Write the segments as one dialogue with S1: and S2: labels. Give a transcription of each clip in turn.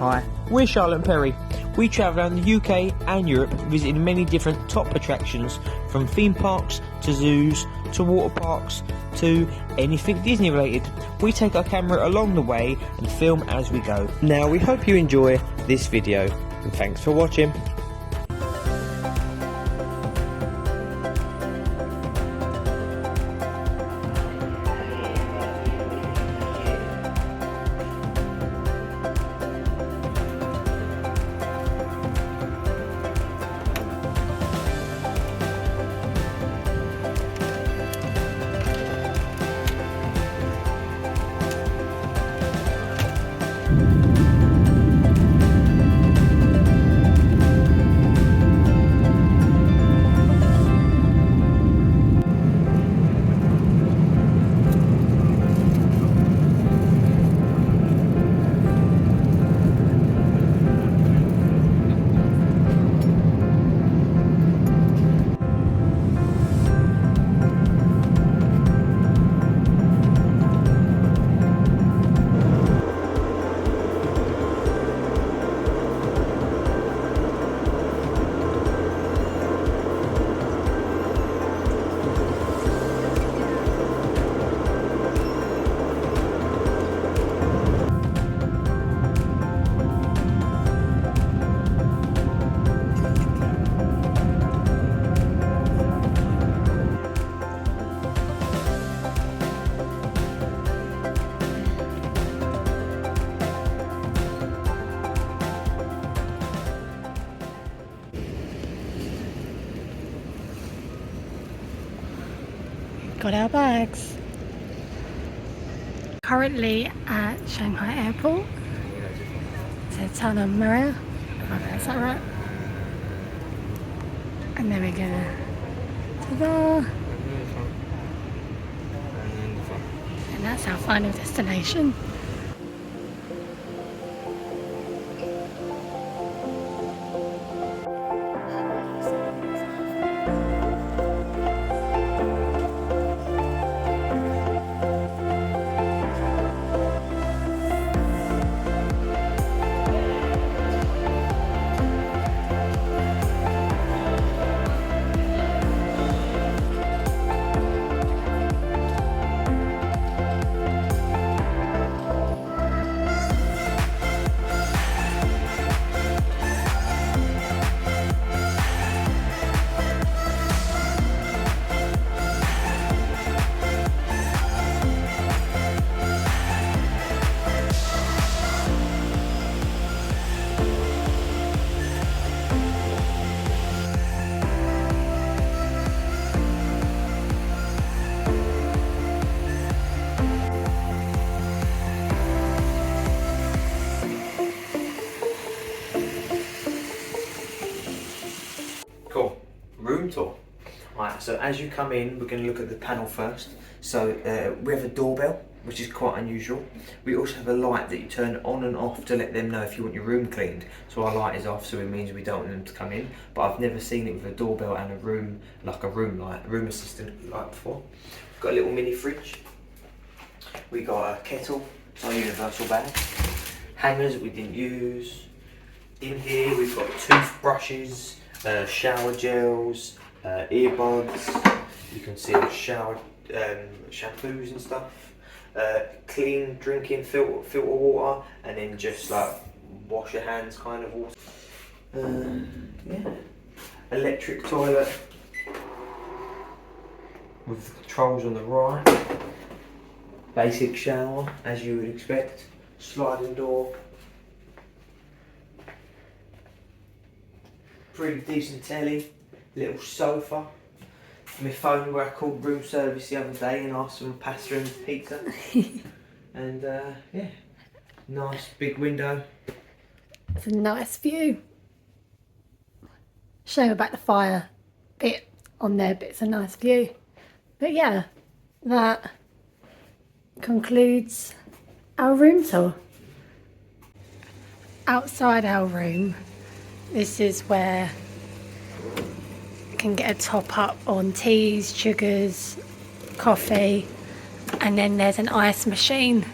S1: Hi, we're Charlotte and Perry. We travel around the UK and Europe, visiting many different top attractions, from theme parks to zoos to water parks to anything Disney related. We take our camera along the way and film as we go. Now we hope you enjoy this video, and thanks for watching.
S2: Got our bags. Currently at Shanghai Airport. It's Southern Imbiah. Is that right? And then we're gonna to there. And that's our final destination.
S1: Cool. Room tour. Right, so as you come in, we're going to look at the panel first. So we have a doorbell, which is quite unusual. We also have a light that you turn on and off to let them know if you want your room cleaned. So our light is off, so it means we don't want them to come in. But I've never seen it with a doorbell and a room, like a room light, a room assistant light before. We've got a little mini fridge. We got a kettle, it's our universal bag. Hangers we didn't use. In here we've got toothbrushes, shower gels, earbuds. You can see the shower shampoos and stuff. Clean drinking filter water, and then just like wash your hands kind of water. Yeah. Electric toilet with the controls on the right. Basic shower as you would expect. Sliding door. Pretty decent telly, little sofa. My phone where I called room service the other day and asked for a pasta and pizza. And yeah, nice big window.
S2: It's a nice view. Showing about the fire bit on there, but it's a nice view. But yeah, that concludes our room tour. Outside our room, this is where you can get a top up on teas, sugars, coffee, and then there's an ice machine.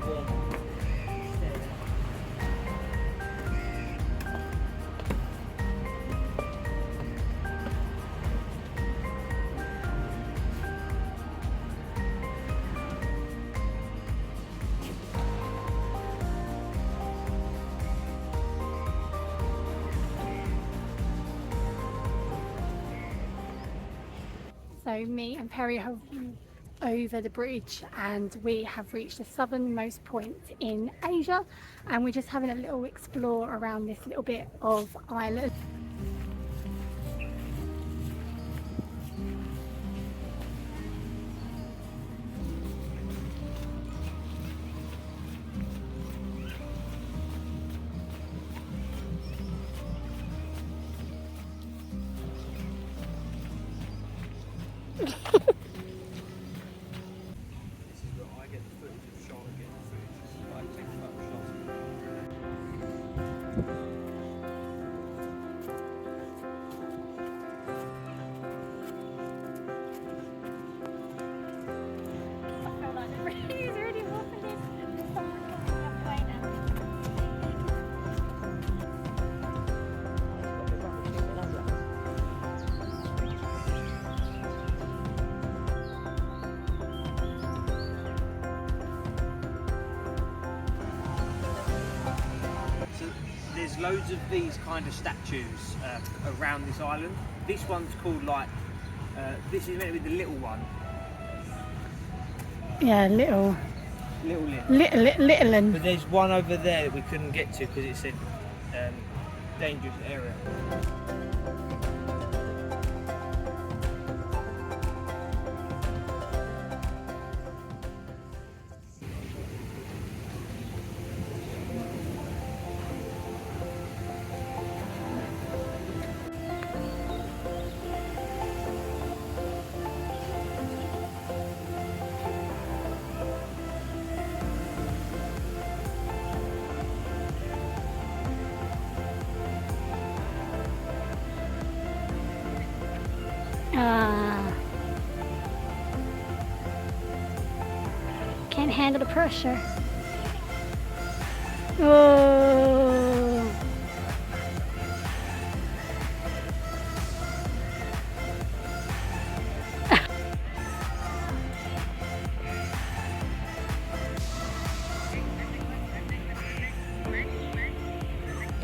S1: warm.
S2: So me and Perry have over the bridge and we have reached the southernmost point in Asia, and we're just having a little explore around this little bit of island.
S1: There's loads of these kind of statues around this island. This one's called like, this is meant to be the little one.
S2: Yeah, little one.
S1: But there's one over there that we couldn't get to because it's a dangerous area.
S2: Can't handle the pressure. Oh.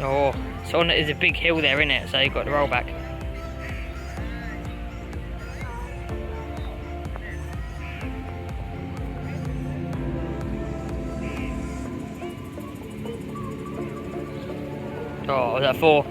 S3: Oh, so there's a big hill there, isn't it? So you've got to roll back. Oh, was that 4?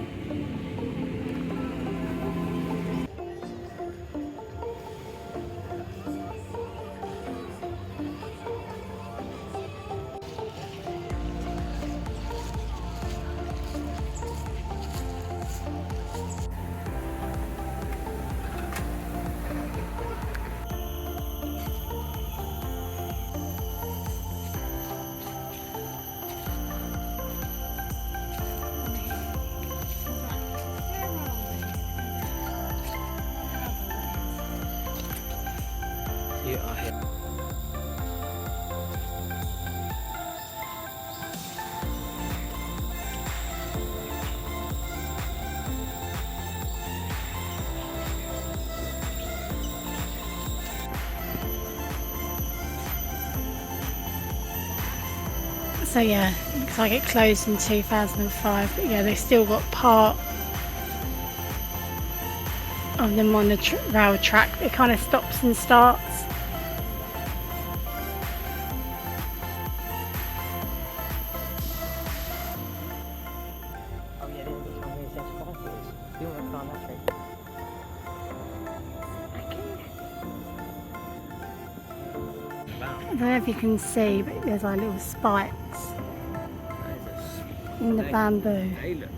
S1: You are here.
S2: So yeah, looks like it closed in 2005, but yeah, they've still got part of them on the rail track. It kind of stops and starts.
S3: Oh yeah, there's one here that says 5 years. You want to climb that tree?
S2: I don't know if you can see, but there's like little spikes in the bamboo.
S1: They look.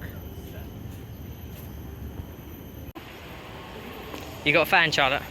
S3: You got a fan, Charlotte?